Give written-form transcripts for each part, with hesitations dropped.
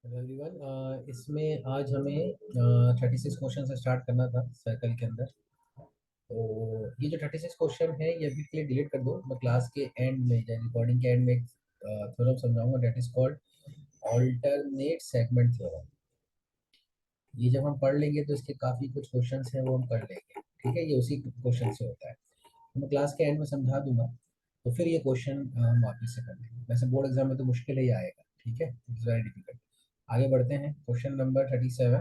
Hello everyone. इसमें आज हमें 36 क्वेश्चन से स्टार्ट करना था सर्कल के अंदर। तो ये जो 36 क्वेश्चन है ये अभी के लिए डिलीट कर दो। मैं क्लास के एंड में या रिकॉर्डिंग के एंड में एक थ्योरम समझाऊंगा, that is called alternate segment theorem. ये जब हम पढ़ लेंगे तो इसके काफ़ी कुछ क्वेश्चन हैं वो हम कर लेंगे। ठीक है, ये उसी क्वेश्चन से होता है। तो मैं क्लास के एंड में समझा दूंगा, तो फिर ये क्वेश्चन हम वापस से कर लेंगे। वैसे बोर्ड एग्जाम में तो मुश्किल ही आएगा, ठीक है, इट्स वेरी डिफिकल्ट। आगे बढ़ते हैं। Question number 37।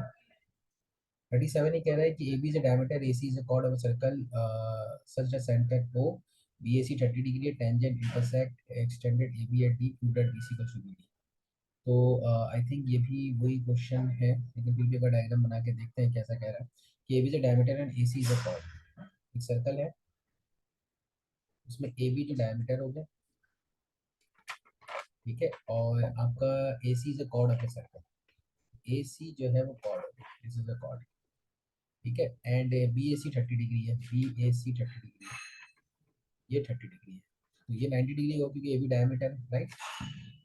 37 ये कह रहा है कि AB is a diameter, AC is a chord of a circle, such that center O BAC 30 degree, tangent intersect extended AB at D, proved that BC equals to BD। तो I think ये भी वही question है, लेकिन फिर भी अगर diagram बना के देखते हैं कैसा कह रहा है कि AB is a diameter and AC is a chord। एक सर्कल है, उसमें AB जो डायमीटर हो गया, ठीक है, और आपका AC is a chord of a circle। AC जो है वो chord है, दिस इज अ chord, ठीक है। एंड BAC 30 डिग्री है, BAC 30 डिग्री है, ये 30 डिग्री है, तो ये 90 डिग्री हो क्योंकि ये भी डायमीटर है, राइट।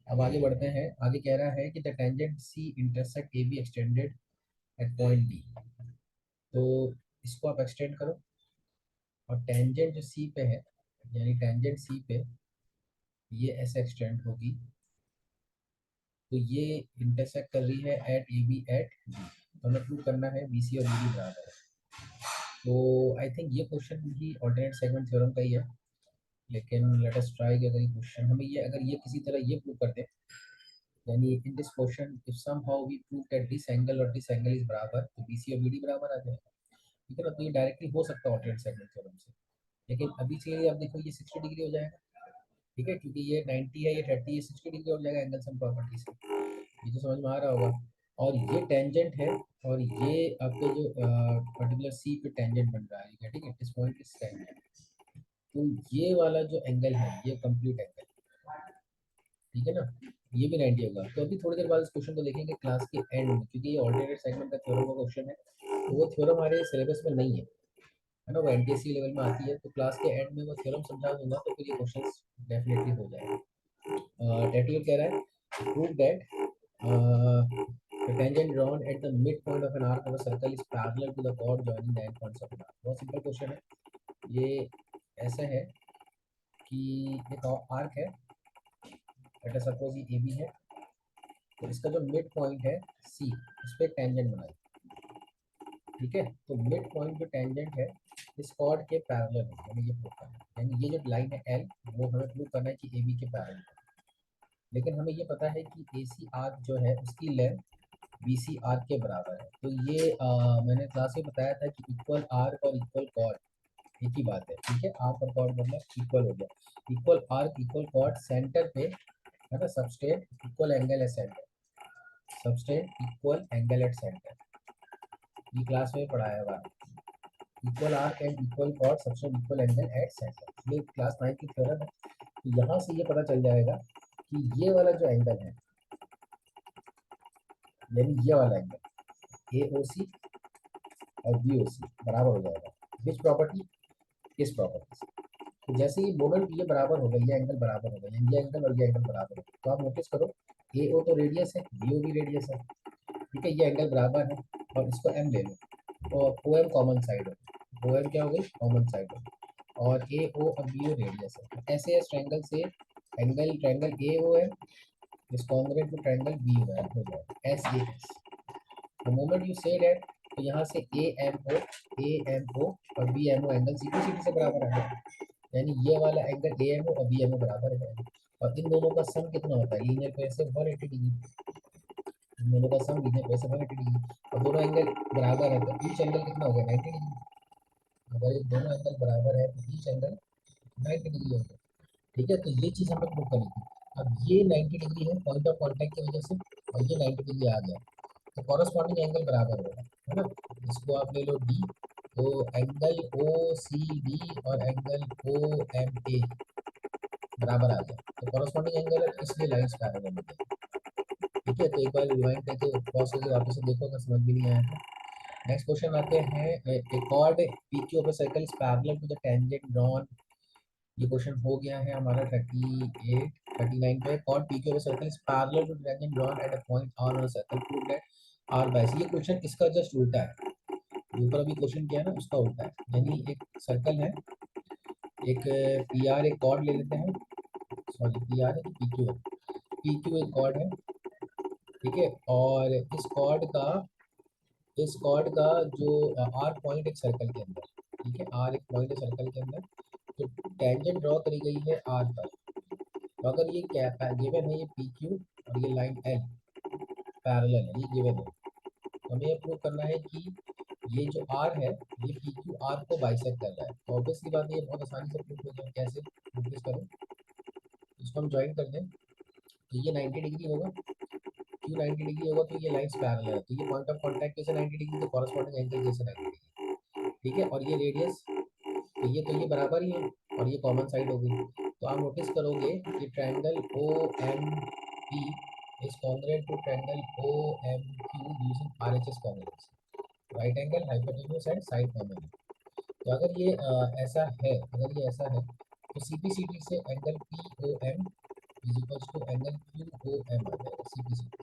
अब आगे बढ़ते हैं। आगे कह रहा है कि the tangent C intersect A B extended at point D. तो इसको आप एक्सटेंड करो, और टेंजेंट जो सी पे है, यानी टेंजेंट सी पे ये ऐसे एक्सटेंड होगी, तो ये इंटरसेक्ट कर रही है at A B at D. तो हमें प्रूव करना है बी सी और बी डी बराबर है। तो आई थिंक ये क्वेश्चन भी ऑल्टरनेट सेगमेंट थ्योरम का ही है, लेकिन लेट अस ट्राई कि अगर ये क्वेश्चन हमें ये अगर ये किसी तरह ये प्रूव कर दे, यानी in this question if somehow we prove that this angle और दिस एंगल इज बराबर, तो बीसी और बीडी बराबर आ जाएगा। ठीक है ना, तो ये डायरेक्टली हो सकता है ऑल्टरनेट सेगमेंट थ्योरम से। लेकिन अभी के लिए आप देखो ये 60 डिग्री हो जाएगा, ठीक है, क्योंकि ये 90 है, ये 30, ये 60 डिग्री हो जाएगा एंगल सम प्रॉपर्टी से। ये तो समझ में आ रहा होगा। और ये टेंजेंट है, और ये आपके जो पर्टिकुलर सी पे टेंजेंट बन रहा है, ठीक है, दिस पॉइंट इज टेंजेंट। तो ये वाला जो एंगल है ये कंप्लीट एंगल, ठीक है ना, ये भी 90 होगा। तो अभी थोड़ी देर बाद इस क्वेश्चन को देखेंगे क्लास के एंड में, क्योंकि ये ऑल्टरनेट सेगमेंट का थ्योरम का क्वेश्चन है, तो वो थ्योरम हमारे सिलेबस में नहीं है ना, वो एनटीएससी लेवल में आती है। तो क्लास के एंड में वो थ्योरम समझा दूंगा, तो फिर ये क्वेश्चन डेफिनेटली हो जाएगा। टेटल कह रहा है prove that the tangent drawn at the midpoint of an arc of a circle is parallel to the chord joining the end points of an arc। बहुत सिंपल क्वेश्चन है ये। ऐसा है कि एक आर्क है, लेट अस सपोज ये A B है, तो इसका जो मिड पॉइंट है सी, उस पर टेंजेंट बनाए, ठीक है। तो मिड पॉइंट जो टेंजेंट है इस कॉर्ड के पैरेलल है, हमें ये प्रूव करना है, यानी ये जो लाइन है एल, वो हमें प्रूव करना है कि ए बी के पैरेलल है। लेकिन हमें ये पता है कि ए सी आर्क जो है उसकी लेंथ बी सी आर्क के बराबर है। तो ये मैंने क्लास में बताया था कि इक्वल आर्क और इक्वल कॉर्ड एक ही बात है, ठीक है। आर्क और कॉर्ड मतलब इक्वल हो गया, equal arc equal cord centre पे है ना, सबस्टेट इक्वल एंगल है centre, substrate equal angle at centre, ये क्लास में पढ़ाया हुआ है। Equal arc and equal cord substrate equal angle at centre, ये क्लास 9 की थ्योरम है। तो यहाँ से ये पता चल जाएगा कि ये वाला जो एंगल है, यानी ये वाला एंगल ए ओ सी और बी ओ सी बराबर हो जाएगा, विच प्रॉपर्टी, इस प्रॉपर्टी से। तो जैसे ही मोमेंट ये बराबर हो गया, ये एंगल बराबर हो गया, यानी ये एंगल और ये एंगल बराबर हो गया, तो आप नोटिस करो ए ओ तो रेडियस है, बी ओ भी रेडियस है, ठीक है, ये एंगल बराबर है। और इसको एम ले लो, तो ओ एम कॉमन साइड हो, ओ एम क्या हो गई, कॉमन साइड हो, और ए ओ और बी ओ रेडियस है। तो ऐसे इस ट्रायंगल से angle triangle A O M is congruent to triangle B O M हो जाएगा, S A S. The moment you say that, तो यहाँ से ए एम ओ और बी एम ओ एंगल सीधी सीधी से बराबर आ गया, यानी ये वाला एंगल ए एम ओ और बी एम ओ बराबर है। और इन दोनों का सम कितना होता है, लीनियर पेयर से 180 डिग्री, इन दोनों का सम लीजिए वैसे 180 डिग्री, और दोनों एंगल बराबर है, तो ईच एंगल कितना हो गया, 90 डिग्री। अगर ये दोनों एंगल बराबर है तो ईच एंगल 90 डिग्री हो गया, ठीक है। तो ये चीज़ हमें प्रूव करनी थी। अब ये 90 डिग्री है पॉइंट ऑफ कॉन्टैक्ट की वजह से, और ये 90 डिग्री आ गया, तो कॉरस्पॉन्डिंग एंगल बराबर होगा, है ना। इसको आप ले लो डी, तो एंगल ओ सी डी और एंगल ओ एम ए बराबर आ गया, तो कॉरस्पॉन्डिंग एंगल है, इसलिए लाइन्स पैरेलल हो गई, ठीक है। तो एक बार रिवाइंड करके पॉज करके वापस से देखो अगर समझ भी नहीं आया तो। नेक्स्ट क्वेश्चन आते हैं, a chord PQ of a circle is parallel to the tangent drawn। ये क्वेश्चन हो गया है हमारा 38। 39 पे chord PQ of a circle is parallel to tangent drawn at a point R on a circle, prove that R by C। ये question इसका just उल्टा है, ऊपर अभी क्वेश्चन किया ना उसका उल्टा है। यानी एक सर्कल है, एक पी आर एक कॉर्ड ले लेते हैं, सॉरी पी आर है कि पी क्यू है, पी क्यू एक कॉर्ड है, ठीक है। और इस कॉर्ड का जो आर पॉइंट एक सर्कल के अंदर, ठीक है, आर एक पॉइंट है सर्कल के अंदर, तो टेंजेंट ड्रॉ करी गई है आर पर। तो अगर ये क्या गिवन है, ये पी क्यू और ये लाइन एल पैरेलल है, ये गिवन है, तो हमें ये प्रूव करना है कि ये जो आर है ये पी क्यू आर को बाइसेक्ट कर रहा है। तो ऑब्वियसली बात है, ये बहुत आसानी से प्रूव हो जाए। कैसे नोटिस करो, इसको हम ज्वाइन कर दें तो ये 90 डिग्री होगा, क्यू 90 डिग्री होगा तो ये लाइन्स पैरेलल है, तो ये पॉइंट ऑफ कांटेक्ट कैसे 90 डिग्री, तो कॉरस्पॉन्डिंग एंगल जैसे 90 डिग्री, ठीक है। और ये रेडियस, तो ये बराबर ही है और ये कॉमन साइड होगी। तो आप नोटिस करोगे कि triangle O M P is congruent to triangle O M Q using RHS congruence, right angle hypotenuse and side common है। तो अगर ये ऐसा है, अगर ये ऐसा है तो सीपीसीटी से angle P O M is equals to angle Q O M आ जाएगा सीपीसीटी।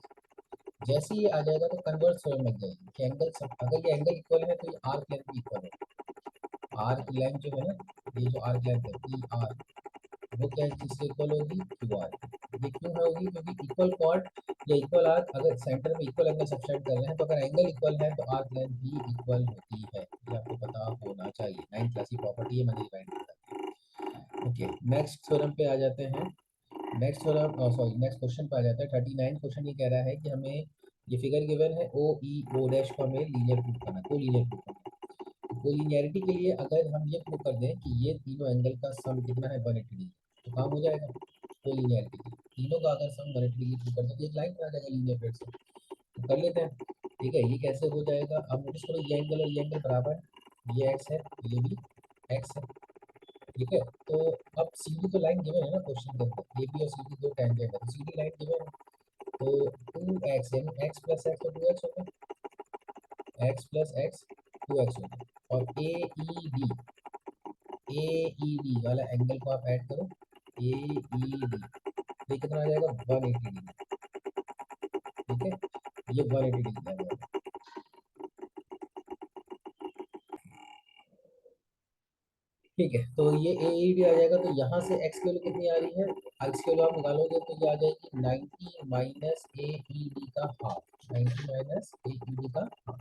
जैसे ही ये आ जाएगा तो कन्वर्स थ्योरम लग जाएगी कि एंगल सब, अगर ये एंगल इक्वल है तो ये आर्क लेंथ भी इक्वल है। आर्क लेंथ जो है ना, ये जो आर्क लेंथ है पी आर, वो क्या किससे इक्वल होगी, क्यू आर। ये क्यों होगी, क्योंकि इक्वल कॉर्ड या इक्वल आर्क अगर सेंटर में इक्वल एंगल सब्सटेंड कर रहे हैं, तो अगर एंगल इक्वल है तो आर्क लेंथ भी इक्वल होती है। ये आपको पता होना चाहिए, 9th क्लास की प्रॉपर्टी है, मैंने डिफाइन किया। ओके, नेक्स्ट थ्योरम पे आ जाते हैं। Next theorem, sorry next question पे आ जाता है। 39 क्वेश्चन ये कह रहा है कि हमें ये फिगर गिवन है ओ ई ओ डैश को हमें लीनियर प्रूफ करना, को लीनियर प्रूफ करना। को लीनियरिटी के लिए अगर हम ये प्रूफ कर दें कि ये तीनों एंगल का सम कितना है 180 डिग्री, तो काम हो जाएगा। को लीनियरिटी के लिए तीनों का अगर सम 180 डिग्री प्रूफ कर दें तो एक लाइन में आ जाएगा लीनियर प्लेट से, तो कर लेते हैं। ठीक है, ये कैसे हो जाएगा, अब नोटिस करो ये एंगल और ये एंगल बराबर है, ये एक्स है ये भी एक्स है, ठीक है। तो अब सीधी तो लाइन गिवन है ना क्वेश्चन के अंदर, ए बी और सी डी दो टेंजेंट है, तो सीधी लाइन गिवन है। तो 2x यानी x प्लस एक्स तो 2x हो गया, x प्लस एक्स 2x हो गया। और ए ई डी वाला एंगल को आप ऐड करो, ए ई डी, ये कितना आ जाएगा 180 डिग्री, ठीक है। ये 180 डिग्री आ जाएगा, ठीक है। तो ये ए ई डी आ जाएगा, तो यहाँ से x की वैल्यू कितनी आ रही है, x की वैल्यू आप निकालोगे तो ये आ जाएगी 90 माइनस ए ई डी का हाफ, 90 माइनस ए ई डी का हाफ,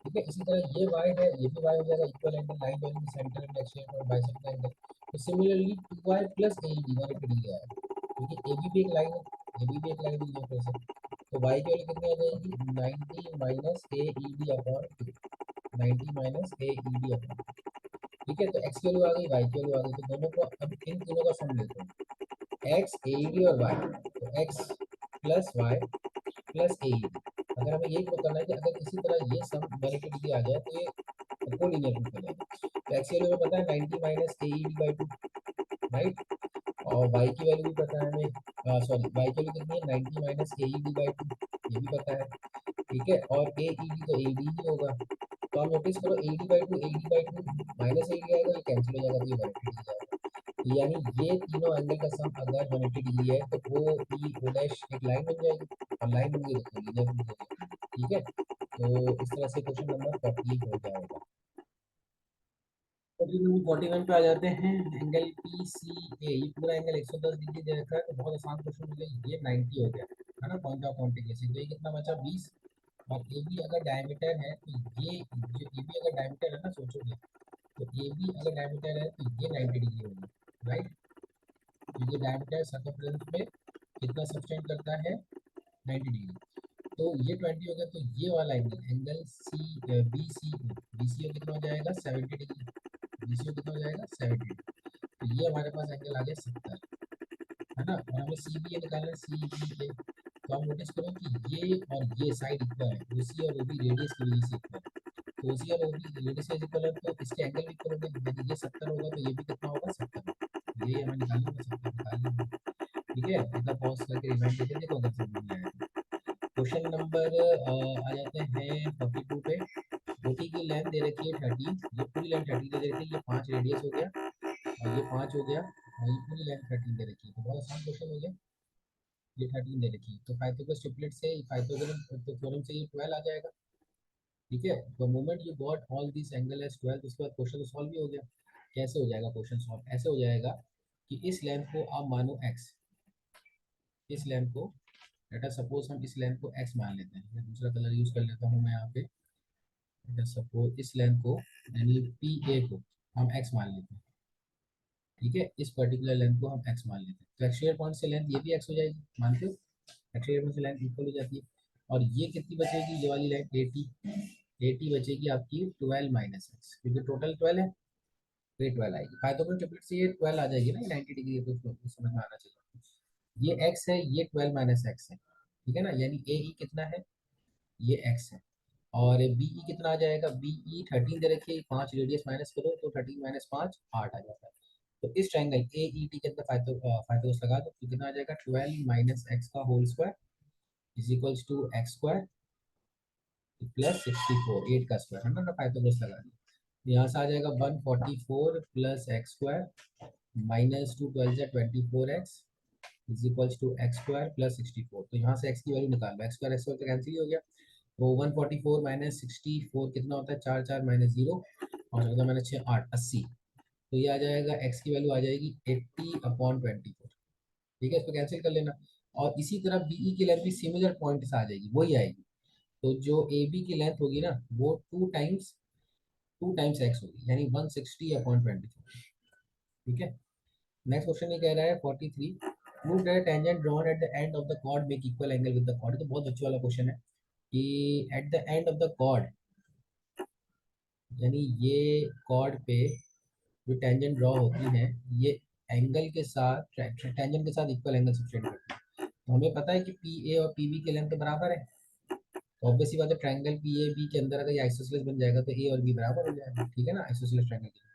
ठीक है। इसी तरह ये y है, ये भी y हो जाएगा, इक्वल एंगल लाइन वाली सेंटर में एक्सचेंज और बाइसेक्टर एंगल। तो सिमिलरली 2y प्लस ए ई डी 180 डिग्री आएगा, क्योंकि ए बी भी एक लाइन है, ए बी भी एक लाइन है फिर से। तो y की वैल्यू कितनी आ जाएगी 90 माइनस ए ई डी अपॉन 2, 90 माइनस ए ई डी अपॉन, ठीक है। तो x की वैल्यू आ गई, y की वैल्यू आ गई, तो दोनों को अब इन तीनों का सम लेते हैं, x ए ई डी और y, तो x प्लस वाई प्लस ए ई डी। अगर हमें यही प्रूव करना है कि अगर किसी तरह ये सम 180 डिग्री आ जाए तो ये कोलिनियर प्रूफ हो जाएगा। तो x की वैल्यू हमें पता है 90 minus A E D by 2, right. और y की वैल्यू भी पता है हमें, सॉरी y की वैल्यू कितनी है 90 minus A E D by 2, ये भी पता है, ठीक है। और ए ई डी तो ए डी ही होगा, तो आप नोटिस करो A D by 2 A D by 2 minus A D आएगा, ये कैंसिल हो जाएगा, तो ये 180 डिग्री आएगा। यानी ये तीनों एंगल का सम अगर 180 डिग्री है तो ओ ई ओ डैश एक लाइन बन जाएगी, और लाइन बन गई तो लीनियर बन जाएगी, ठीक है। तो इस तरह से क्वेश्चन नंबर 40 हो जाएगा। क्वेश्चन नंबर 41 पे आ जाते हैं। एंगल पी सी ए, ये पूरा एंगल 110 डिग्री दे रखा है, तो बहुत आसान क्वेश्चन हो गया, ये 90 हो गया है ना, पॉइंट ऑफ कॉन्टिग्रेशन। तो ये कितना बचा 20, और ए बी अगर डायमीटर है तो ये जो ए बी अगर डायमीटर है ना, सोचोगे तो ए बी अगर डायमीटर है तो ये 90 डिग्री होगी, राइट। तो ये डायमीटर सर्कमफ्रेंस में कितना सब्सटेंड करता है 90 डिग्री, तो ये 20 हो गया। तो ये वाला angle angle C B C O, B C O कितना हो जाएगा 70 डिग्री, बी सी ओ कितना हो जाएगा 70 डिग्री। तो ये हमारे पास एंगल आ गया 70, है ना। और हमें सी बी ए निकालना है, सी बी ए। तो आप नोटिस करो कि ये और ये साइड इक्वल है, ओ सी और ओ बी रेडियस की वजह से इक्वल है। तो ओ सी और ओ बी रेडियस से इक्वल है तो इसके एंगल भी इक्वल होंगे, यदि ये 70 होगा तो ये भी कितना होगा 70, ये हमें निकालना होगा 70 निकाल लेंगे, ठीक है। इतना पॉज करके रिमाइंड देते देखो अगर समझ में आया तो। क्वेश्चन नंबर आ जाते हैं 42 पे। बोटी की लेंथ दे रखी है 30, ये पूरी लेंथ 30 दे रखी है, ये 5 रेडियस हो गया और ये 5 हो गया, और ये पूरी लेंथ 13 दे रखी है, तो बहुत आसान क्वेश्चन हो गया। ये 13 दे रखी है, तो पाइथागोरस ट्रिपलेट से पाइथागोरस थ्योरम से ये 12 आ जाएगा। ठीक है, the moment you got all this angle as 12, उसके बाद क्वेश्चन तो सॉल्व भी हो गया। कैसे हो जाएगा क्वेश्चन सॉल्व? ऐसे हो जाएगा कि इस लेंथ को आप मानो x, इस लेंथ को, लेट अस सपोज हम इस लेंथ को x मान लेते हैं, मैं दूसरा कलर यूज कर लेता हूँ मैं यहाँ पे। लेट अस सपोज इस लेंथ को, यानी पी ए को हम x मान लेते हैं। ठीक है, इस पर्टिकुलर लेंथ को हम x मान लेते हैं, तो एक्सट्रीमियर पॉइंट से लेंथ ये भी x हो जाएगी, मानते हो? एक्सट्रीमियर पॉइंट से लेंथ इक्वल हो जाती है। और ये कितनी बचेगी, ये वाली लेंथ 80, 80 बचेगी आपकी 12 माइनस एक्स, क्योंकि टोटल 12 है, तो ये 12 आएगी। पाइथागोरस ट्रिपलेट से ये 12 आ जाएगी ना, ये 90 डिग्री है, तो उसको समझ में आना चाहिए। ये x है, ये 12 माइनस एक्स है, ठीक है ना, यानी ए ई कितना है, ये x है। और बी ई कितना आ जाएगा, बी ई 13 दे रखी है, 5 रेडियस माइनस करो तो 13 माइनस 5 8 आ जाता है। तो इस ट्रायंगल ए ई टी के अंदर पाइथागोरस लगा दो, तो कितना आ जाएगा, 12 माइनस एक्स का whole square is equals to x square plus 64, 8 का स्क्वायर है ना, पाइथागोरस लगा दिया। तो यहाँ से आ जाएगा 144 प्लस एक्स स्क्वायर माइनस 2 12 जा 24x is equals to x square plus 64। तो यहाँ से x की वैल्यू निकाल लो, x square x square cancel ही हो गया। तो 144 माइनस 64 कितना होता है, 4 4 माइनस 0 और 14 माइनस 6 8 80। तो ये आ जाएगा, x की वैल्यू आ जाएगी 80/24। ठीक है, इसको कैंसिल कर लेना। और इसी तरह बीई की लेंथ भी सिमिलर पॉइंट से आ जाएगी, वही आएगी। तो जो ए बी की लेंथ होगी ना, वो टू टाइम्स एक्स होगी, यानी 160/24। ठीक है, नेक्स्ट क्वेश्चन ये कह रहा है 43, prove that tangent drawn at the end of the chord make equal angle with the chord. तो बहुत अच्छे वाला क्वेश्चन है कि at the end of the chord, यानी ये कॉर्ड पे जो टेंजेंट ड्रॉ होती है, ये एंगल के साथ, टेंजेंट के साथ इक्वल एंगल सब्सटेंड करती है। तो हमें पता है कि पी ए और पी बी की लेंथ तो बराबर है, तो ऑब्वियसली बात है, ट्रायंगल पी ए बी के अंदर अगर ये आइसोसेलेस बन जाएगा तो ए और बी बराबर हो जाएगा। ठीक है ना, आइसोसेलेस ट्रायंगल के लिए।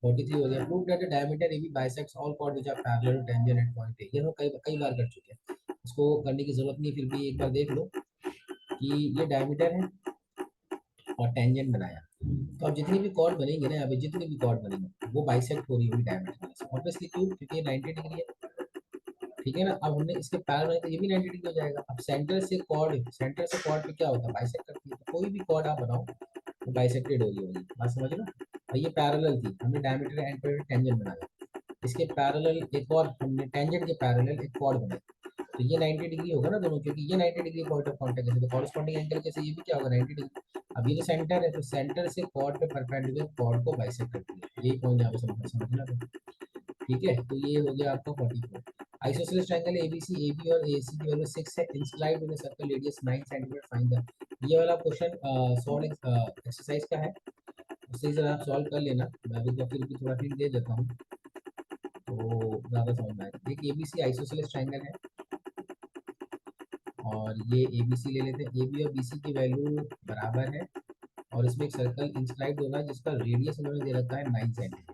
43 हो गया, prove that the diameter AB bisects all chord which are parallel to tangent at point A. ये हम कई बार कर चुके हैं, इसको करने की जरूरत नहीं, फिर भी एक बार देख लो कि ये डायमीटर है और टेंजेंट बनाया। तो अब जितनी भी कॉर्ड बनेंगे ना, अभी जितनी भी कॉर्ड बनेंगे वो बाइसेक्ट हो रही होगी डायमीटर से, ऑब्वियसली क्यों, क्योंकि ये 90 डिग्री है। ठीक है ना, अब हमने इसके पैरेलल तो ये भी 90 डिग्री हो जाएगा। अब सेंटर से कॉर्ड पे क्या होता है, बाइसेक्ट करती है। तो कोई भी कॉर्ड आप बनाओ वो बाइसेक्टेड हो रही होगी, बात समझ लो। और ये पैरेलल थी, हमने डायमीटर एंड पर टेंजेंट बनाया, इसके पैरेलल एक और हमने टेंजेंट के पैरेलल एक कॉर्ड बनाई। तो ये 90 डिग्री होगा ना दोनों, क्योंकि ये 90 डिग्री पॉइंट ऑफ कांटेक्ट है, तो कॉरस्पॉन्डिंग एंगल कैसे, ये भी क्या होगा 90 डिग्री। अब ये जो सेंटर है, तो सेंटर से कॉर्ड पे परपेंडिकुलर कॉर्ड को बाइसेक्ट करती है, यही पॉइंट यहाँ पे समझना है। ठीक है, तो ये हो गया आपका 44। आइसोसेलेस ट्रायंगल एबीसी, एबी और एसी की वैल्यू 6 है, inscribed in a circle radius 9 centimetre, find the. ये वाला क्वेश्चन सॉल्व एक्सरसाइज का है, उससे जरा आप सॉल्व कर लेना, मैं अभी तो फिर भी थोड़ा हिंट दे देता हूँ तो ज़्यादा समझ में आएगा। एक एबीसी आइसोसेलेस ट्रायंगल है, और ये एबीसी ले लेते हैं, एबी और बीसी की वैल्यू बराबर है, और इसमें एक सर्कल इंस्क्राइब होगा जिसका रेडियस इन्होंने दे रखा है 9 सेंटीमीटर।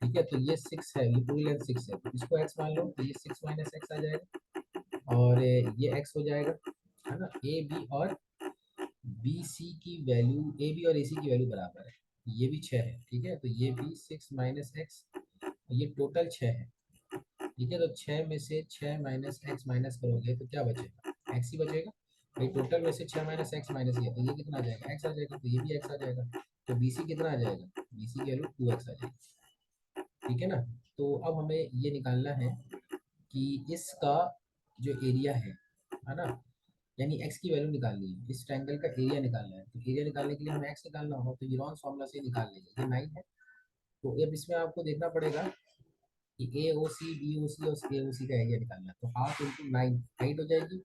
ठीक है, तो ये 6 है, ये पूरी लेंथ 6 है, तो इसको x मान लो, तो ये 6 माइनस एक्स आ जाएगा, और ये x हो जाएगा, है ना। ए बी और बी सी की वैल्यू, ए बी और ए सी की वैल्यू बराबर है, ये भी 6 है। ठीक है, तो ये भी 6 माइनस एक्स, ये टोटल 6 है। ठीक है, तो 6 में से 6 माइनस एक्स माइनस करोगे तो क्या बचेगा, एक्स ही बचेगा भाई। टोटल में से 6 माइनस एक्स माइनस ये, तो ये कितना आ जाएगा, एक्स आ जाएगा, तो ये भी एक्स आ जाएगा। तो बी सी कितना आ जाएगा, बी सी की वैल्यू 2x आ जाएगी। ठीक है ना, तो अब हमें ये निकालना है कि इसका जो एरिया है ना, यानी x की वैल्यू निकालनी है, इस ट्रायंगल का एरिया निकालना है। तो एरिया निकालने के लिए हमें x निकालना होगा, तो यूलॉन्स फॉर्मूला से निकाल लेंगे। ये 9 है, तो अब इसमें आपको देखना पड़ेगा कि ए ओ सी बी ओ सी और ए ओ सी का एरिया निकालना है, तो हाफ इंटू 9 हाइट हो जाएगी।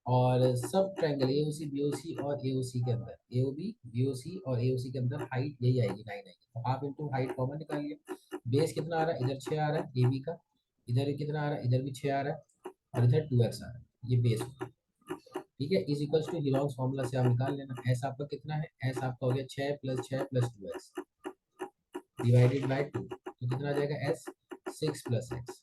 और सब triangle A O C B O सी और ए ओ सी के अंदर, ए ओ बी बी ओ सी और ए ओ सी के अंदर हाइट यही आएगी, 9 आएगी। तो हाफ इंटू हाइट कॉमन निकाल लिया। बेस कितना आ रहा है, इधर 6 आ रहा है ए बी का, इधर कितना आ रहा है, इधर भी 6 आ रहा है, और इधर 2x आ रहा है, ये बेस होगा। ठीक है, इज इक्वल्स टू हीलॉन्स फॉर्मूला से आप निकाल लेना। एस आपका कितना है, एस आपका हो गया 6 + 6 + 2x डिवाइडेड बाय 2, तो कितना आ जाएगा एस, 6 + x।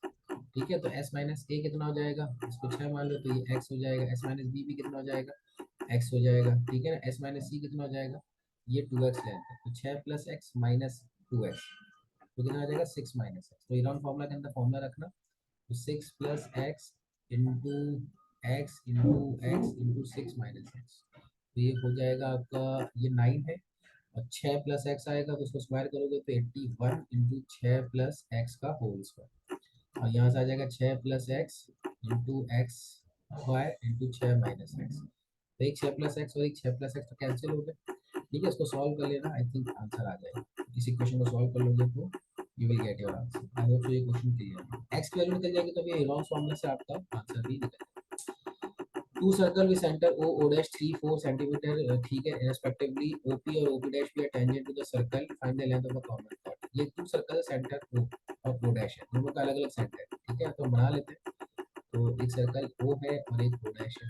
ठीक है, तो एस माइनस ए कितना हो जाएगा, इसको 6 मान लो, तो ये एक्स हो जाएगा। एस माइनस बी भी कितना हो जाएगा, एक्स हो जाएगा। ठीक है ना, एस माइनस सी कितना हो जाएगा, ये 2x लेंथ है, तो 6 + x - 2x तो कितना आ जाएगा 6 माइनस एक्स। तो इराउंड फॉर्मूला के अंदर फॉर्मूला रखना, तो 6 plus x into x into x into 6 minus x, तो ये हो जाएगा आपका, ये 9 है, और 6 प्लस एक्स आएगा तो उसको स्क्वायर करोगे तो 81 इंटू 6 प्लस एक्स का होल स्क्वायर, और यहाँ से आ जाएगा 6 plus x into x square into 6 minus x, तो एक 6 प्लस एक्स और एक 6 प्लस एक्स तो कैंसिल हो गए। ठीक है, इसको सॉल्व कर लेना, आई थिंक आंसर आ जाएगा। इस इक्वेशन को सॉल्व कर लोगे तो you will get your answer. I hope तो ये क्वेश्चन क्लियर है। एक्स की वैल्यू निकल जाएगी तो ये इरॉन्स फॉर्मूला से आपका आंसर भी निकल जाएगा। Two circle with center O O dash 3 4 centimeter, ठीक है, रेस्पेक्टिवली ओपी और ओपी डैश भी tangent to the circle, find the length of the common chord. ये टू सर्कल सेंटर ओ और ओ डैश है, दोनों का अलग अलग सेंटर है। ठीक है, तो बना लेते हैं। तो एक सर्कल ओ है और एक ओ डैश है।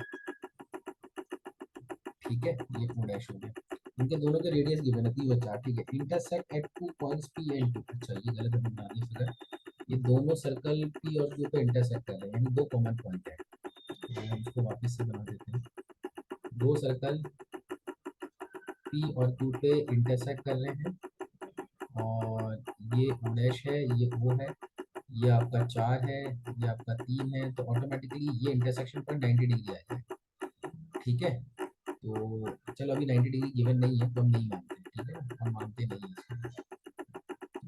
ठीक है, ये ओ डैश हो गया, इनके दोनों के रेडियस गिवन है 3 और 4। ठीक है, intersect at 2 points P and Q. अच्छा, ये गलत है, बना दिया फिगर। ये दोनों सर्कल पी और क्यू पे इंटरसेक्ट कर रहे हैं, यानी दो कॉमन पॉइंट है। तो हम इसको वापस से बना देते हैं। दो सर्कल पी और क्यू पे इंटरसेक्ट कर रहे हैं, और ये ओ डैश है, ये ओ है, ये आपका 4 है, ये आपका 3 है, तो ऑटोमेटिकली ये इंटरसेक्शन पर 90 डिग्री आ जाएगा। ठीक है, तो चलो अभी 90 डिग्री गिवन नहीं है तो हम नहीं मानते। ठीक है, हम मानते नहीं हैं इसको।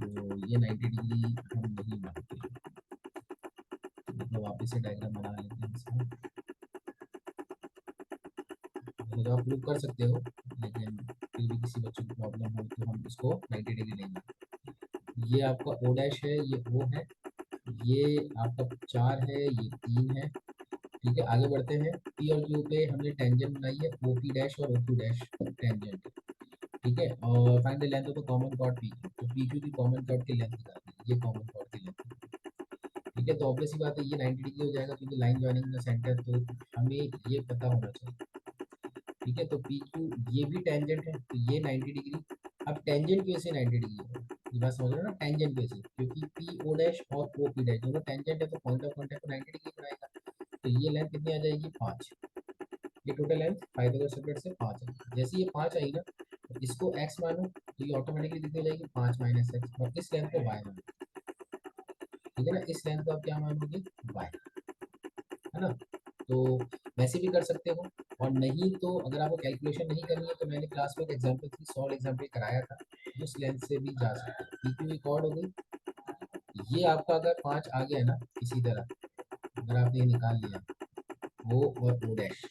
तो ये 90 डिग्री हम नहीं मानते। मतलब वापस से डायग्राम बना लेते हैं इसका। तो आप प्रूव कर सकते हो, लेकिन फिर भी किसी बच्चे को प्रॉब्लम हो तो हम इसको 90 डिग्री नहीं मानते। ये आपका ओ डैश है, ये ओ है, ये आपका 4 है, ये 3 है। ठीक है, आगे बढ़ते हैं। पी और क्यू पे हमने टेंजेंट बनाई है, ओ पी डैश और ओ क्यू डैश टेंजेंट। ठीक है, और find the length of the common cord P Q. तो पी क्यू की कॉमन कॉर्ड की लेंथ निकालनी है, ये कॉमन कॉर्ड की लेंथ। ठीक है, तो ऑब्वियस सी बात है ये 90 डिग्री हो जाएगा क्योंकि लाइन जॉइनिंग द सेंटर, तो हमें ये पता होना चाहिए। ठीक है, तो पी क्यू ये भी टेंजेंट है तो ये 90 डिग्री। अब टेंजेंट की वजह से 90 डिग्री है, ये बात समझ रहे हो ना, टेंजेंट की वजह से, क्योंकि पी ओ डैश और ओ पी डैश दोनों टेंजेंट है तो पॉइंट ऑफ कांटेक्ट को 90 डिग्री बनाएगा। तो ये लेंथ कितनी आ जाएगी, 5। ये टोटल लेंथ पाइथागोरस थ्योरम से 5 है। जैसे ये 5 आई ना, तो इसको x मानो तो ये ऑटोमेटिकली कितनी हो जाएगी, 5 माइनस एक्स, और इस लेंथ को y मानो। ठीक है ना, इस लेंथ को आप क्या मानोगे, y, है ना। तो वैसे भी कर सकते हो, और नहीं तो अगर आपको कैलकुलेशन नहीं करनी है तो मैंने क्लास में एक एग्जाम्पल थी, सॉल्व एग्जाम्पल कराया था, उस लेंथ से भी जा सकते हो। पी क्यू रिकॉर्ड हो गई। ये आपका अगर 5 आ गया ना इसी तरह, अगर आपने ये निकाल लिया ओ और ओ डैश,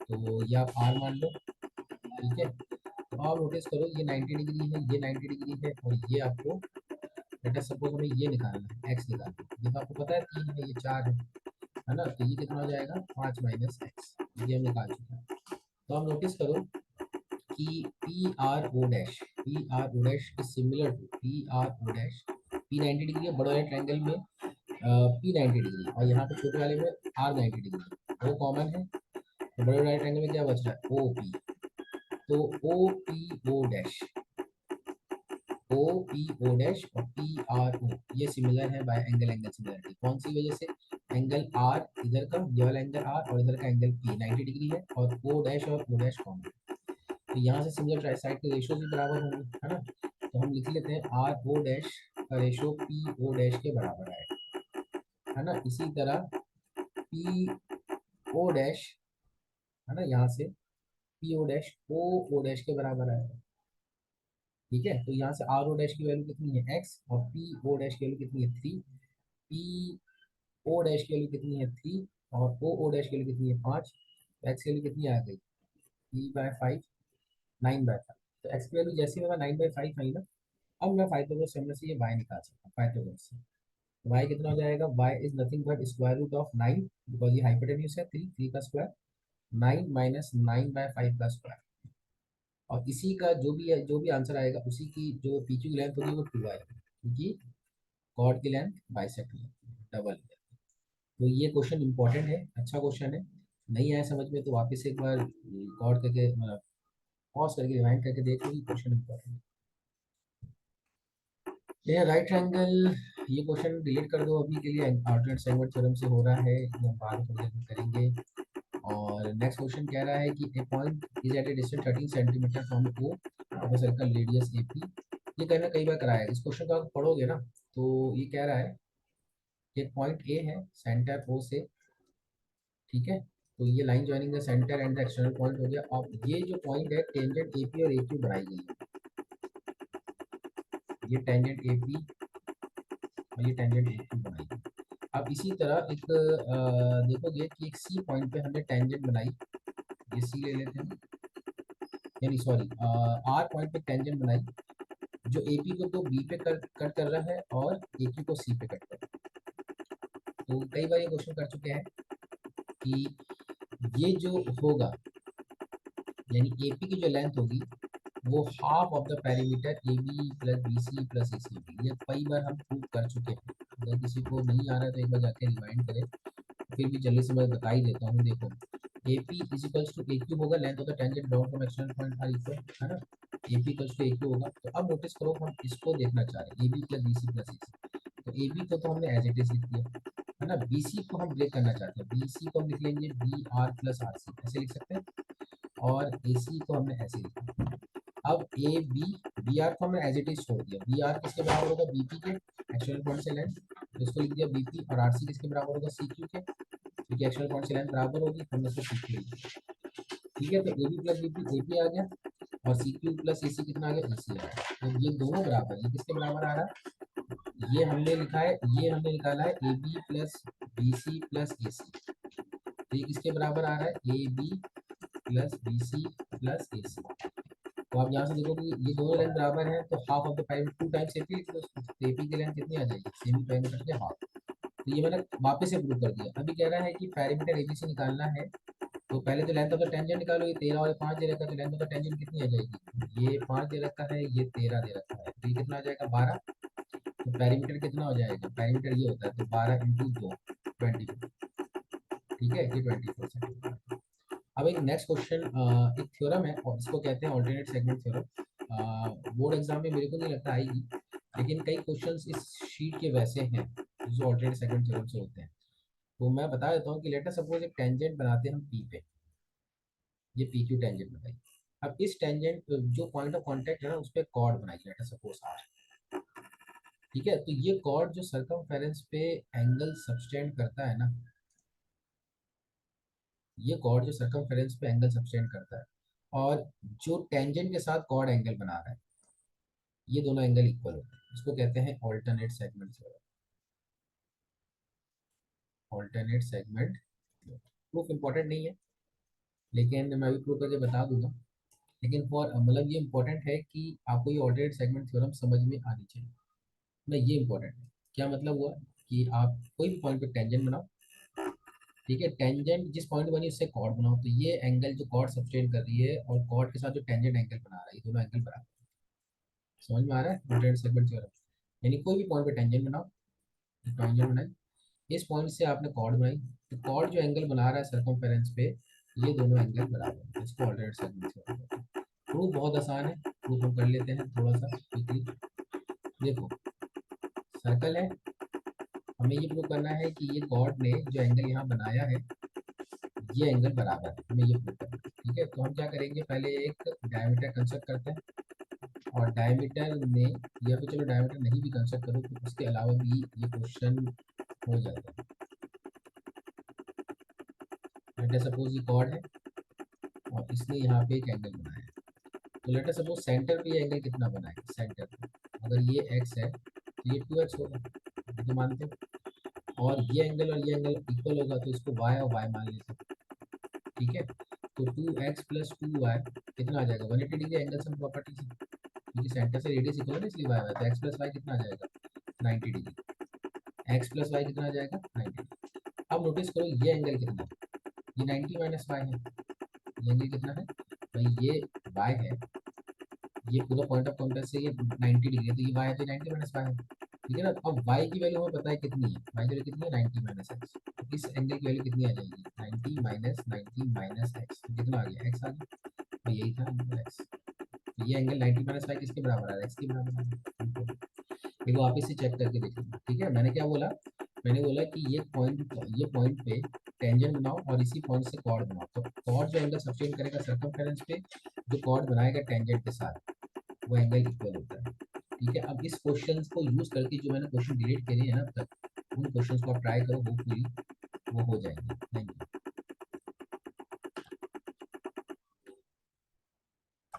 तो ये आप आर मान लो। ठीक है, तो आप नोटिस करो ये 90 डिग्री है, ये 90 डिग्री है, और ये आपको लेट अस सपोज हमें ये निकालना है, एक्स निकालना है। ये तो आपको पता है 3 है, ये 4 है ना, तो ये कितना हो जाएगा, 5 माइनस एक्स, ये हम निकाल चुके हैं। तो आप नोटिस करो कि P R O dash, P R O dash is similar to P R O dash. P 90 degree है बड़े वाले ट्रायंगल में, पी 90 डिग्री, और यहाँ पे छोटे वाले में आर 90 डिग्री, वो कॉमन है। तो बड़े वाले ट्रायंगल में क्या बच रहा है, ओ पी। तो O P O dash, O P O dash और पी आर ओ ये सिमिलर है बाय एंगल, एंगल सिमिलरिटी। कौन सी वजह से, एंगल आर इधर का, ये वाला एंगल आर, और इधर का एंगल पी 90 डिग्री है, और ओ डैश और ओ डैश कॉमन है, तो यहाँ से सिमिलर साइड के रेशियो भी बराबर होंगे, है ना। तो हम लिख लेते हैं आर ओ डैश का रेशियो पी ओ डैश के बराबर है ना। इसी तरह पी ओ डैश, है ना, यहाँ से P O dash O dash के बराबर है। ठीक है, तो यहाँ से आर ओ डैश की वैल्यू कितनी है, एक्स, और पी ओ डैश की वैल्यू कितनी है, 3। पी ओ डैश की वैल्यू कितनी है, 3, और ओ डैश की वैल्यू कितनी है, 5। तो एक्स की वैल्यू कितनी आ गई, p/5, 9/5। तो एक्स की वैल्यू जैसे मेरा 9/5 आई ना, अब मैं पाइथागोरस थ्योरम से ये y निकाल सकता हूँ पाइथागोरस से। तो y कितना हो जाएगा, y is nothing but square root of 9, because ये हाइपोटेन्यूज है, 3 का स्क्वायर, 9 माइनस 9/5 का स्क्वायर। और इसी का जो भी है, जो भी आंसर आएगा उसी की जो पी क्यू लेंथ होगी वो 2 आएगी, क्योंकि कॉर्ड की लेंथ बाइसेक्ट हो जाती है, डबल। तो ये क्वेश्चन इंपॉर्टेंट है, अच्छा क्वेश्चन है। नहीं आया समझ में तो वापस एक बार गौर करके, पॉज करके रिवाइंड करके देख लो, क्वेश्चन इंपॉर्टेंट है। राइट एंगल, ये क्वेश्चन डिलीट कर दो अभी के लिए, अल्टरनेट सेगमेंट थ्योरम से हो रहा है, ये हम बाद में थोड़ी देर में करेंगे। और नेक्स्ट क्वेश्चन कह रहा है कि a point is at a distance 13 centimetre from O of a circle radius A P, ये कहना कई बार कराया है। इस क्वेश्चन को आप पढ़ोगे ना तो ये कह रहा है कि पॉइंट ए है सेंटर ओ से, ठीक है, तो ये line joining the centre and the external point हो गया। अब ये जो पॉइंट है टेंजेंट एपी और एक्यू बनाई गई है, ये टेंजेंट एपी और ये टेंजेंट एक्यू बनाई गई। अब इसी तरह एक देखोगे कि एक सी पॉइंट पे हमने टेंजेंट बनाई, ये सी ले लेते हैं, यानी सॉरी आर पॉइंट पे टेंजेंट बनाई जो एपी को तो बी पे कट कर रहा है और एक्यू को सी पे कट कर रहा है। तो कई बार ये क्वेश्चन कर चुके हैं कि ये जो होगा यानी एपी की जो लेंथ होगी वो half of the perimeter A B plus B C plus A C होगी। ये कई बार हम प्रूव कर चुके हैं, अगर किसी को नहीं आ रहा है तो एक बार जाके रिमाइंड करें, फिर भी जल्दी से मैं बता ही देता हूँ। देखो A P is equals to A Q होगा, length of the tangent down from external point are equal, है ना, A P equals to A Q होगा। तो अब नोटिस करो हम इसको देखना चाह रहे हैं A B plus B C plus A C, तो ए बी को तो हमने एज इट इज लिख दिया, है ना, बी सी को हम ब्रेक करना चाहते हैं, बी सी को हम लिख लेंगे B R plus R C, ऐसे लिख सकते हैं, और ए सी को हमने ऐसे लिखा। अब ए बी, बी आर को हमने एज इट इज छोड़ दिया, बी आर किसके बराबर होगा बी पी के एक्सटर्नल पॉइंट से लेंथ, तो इसको लिख दिया बी पी, और आर सी किसके बराबर होगा सी क्यू के, क्योंकि एक्सटर्नल पॉइंट से लेंथ बराबर होगी, हमने इसको सी क्यू लिख दिया। ठीक है, तो A B plus B P A P आ गया, और सी क्यू प्लस ए सी कितना आ गया ए सी आ गया। तो ये दोनों बराबर, ये किसके बराबर आ रहा है, ये हमने लिखा है, ये हमने निकाला है A B plus B C plus A C, तो ये किसके बराबर आ रहा है A B plus B C plus A C. तो आप यहाँ से देखो कि ये दोनों लेंथ बराबर है, तो half of the perimeter two times AP, तो एपी की लेंथ कितनी आ जाएगी सेमी पेरीमीटर के हाफ। तो ये मैंने वापस से प्रूव कर दिया। अभी कह रहा है कि पेरीमीटर एबी से निकालना है, तो पहले तो लेंथ ऑफ द टेंजेंट निकालो, ये 13 और 5 दे रखा है, तो लेंथ ऑफ द टेंजेंट कितनी आ जाएगी, ये 5 दे रखा है, ये 13 दे रखा है, तो ये कितना आ जाएगा 12। तो पेरीमीटर कितना हो जाएगा, पेरीमीटर ये होता है, तो 12 इंटू 2 24, ठीक है, ये 24 सेंटीमीटर। अब एक नेक्स्ट क्वेश्चन, एक थ्योरम है और इसको कहते हैं alternate segment theorem. Board exam में मेरे को नहीं लगता आएगी, लेकिन कई क्वेश्चंस इस शीट के वैसे हैं जो ऑल्टरनेट सेगमेंट थ्योरम से होते हैं। तो मैं बता देता हूँ कि लेटर सपोज एक टेंजेंट बनाते हैं हम पी पे, ये पी क्यू टेंजेंट बनाई। अब इस टेंजेंट जो पॉइंट ऑफ कांटेक्ट है ना उस पर कॉर्ड बनाई लेटर सपोज आर, ठीक है, तो ये कॉर्ड जो सर्कमफेरेंस पे एंगल सबटेंड करता है ना, ये कॉर्ड जो सर्कमफेरेंस पे एंगल सबटेंड करता है और जो टेंजेंट के साथ कॉर्ड एंगल बना रहा है, ये दोनों एंगल इक्वल होते हैं, इसको कहते हैं alternate segment theorem. Alternate segment proof important नहीं है, लेकिन मैं अभी प्रूफ करके बता दूंगा। लेकिन फॉर मतलब ये इंपॉर्टेंट है कि आपको ये ऑल्टरनेट सेगमेंट थ्योरम समझ में आनी चाहिए ना, ये इंपॉर्टेंट है। क्या मतलब हुआ कि आप कोई भी पॉइंट पे टेंजेंट बनाओ, ठीक है, टेंजेंट जिस पॉइंट बनी उससे कॉर्ड बनाओ, तो ये एंगल जो कॉर्ड सबटेंड कर रही है और कॉर्ड के साथ जो टेंजेंट एंगल बना रहा है, ये दोनों एंगल बराबर। समझ में आ रहा है ऑल्टरनेट सेगमेंट थ्योरम, यानी कोई भी पॉइंट पे टेंजेंट बनाओ, टेंजेंट बनाई, इस पॉइंट से आपने कॉर्ड बनाई, तो कॉर्ड जो एंगल बना रहा है सर्कमफेरेंस पे, ये दोनों एंगल बराबर है, इसको ऑल्टरनेट सेगमेंट थ्योरम कहते हैं। प्रूफ बहुत आसान है, प्रूफ हम कर लेते हैं थोड़ा सा क्विकली। देखो सर्कल है, हमें ये प्रूव करना है कि ये कॉर्ड ने जो एंगल यहाँ बनाया है ये एंगल बराबर है, हमें ये प्रूव करना है, ठीक है। तो हम क्या करेंगे, पहले एक डायमीटर कंस्ट्रक्ट करते हैं, और डायमीटर में, या फिर चलो डायमीटर नहीं भी कंस्ट्रक्ट करो तो उसके अलावा भी ये क्वेश्चन हो जाता है। लेट सपोज ये कॉर्ड है और इसने यहाँ पे एक एंगल बनाया है, तो लेट सपोज सेंटर पे ये एंगल कितना बना है, सेंटर पे अगर ये एक्स है तो ये 2x होगा, ये तो मानते हो, और ये एंगल और ये एंगल इक्वल होगा तो इसको y और y मान लेते हैं, ठीक है। तो 2x प्लस 2y कितना आ जाएगा 180 डिग्री एंगल सम प्रॉपर्टी से, क्योंकि सेंटर से रेडियस इक्वल है ना इसलिए y है, तो x प्लस वाई कितना आ जाएगा 90 डिग्री, x प्लस वाई कितना आ जाएगा 90 डिग्री। अब नोटिस करो ये एंगल कितना है, ये 90 माइनस वाई है, ये एंगल कितना है भाई, ये y है, ये पूरा पॉइंट ऑफ कॉन्टेक्ट से ये 90 डिग्री है, तो ये y है तो 90 माइनस वाई है, ठीक है ना। अब y की वैल्यू हमें पता है कितनी है, y की वैल्यू कितनी है 90 माइनस एक्स, तो इस एंगल की वैल्यू कितनी आ जाएगी 90 माइनस 90 माइनस एक्स, कितना आ गया x आ गया, तो यही था x। तो ये एंगल 90 माइनस वाई किसके बराबर आ रहा है, x के बराबर आ रहा है। देखो आप इसे चेक करके देखिए, ठीक है। मैंने क्या बोला, मैंने बोला कि ये पॉइंट पे टेंजेंट बनाओ और इसी पॉइंट से कॉर्ड बनाओ, तो कॉर्ड जो एंगल सब्टेंड करेगा सर्कमफेरेंस पे, जो कॉर्ड बनाएगा टेंजेंट के साथ, वो एंगल इक्वल होता है। ठीक है, अब इस क्वेश्चन को यूज करके जो मैंने क्वेश्चन डिलीट करे हैं ना अब तक, उन क्वेश्चंस को आप ट्राई करो, होपफुली वो हो जाएंगे। Thank you.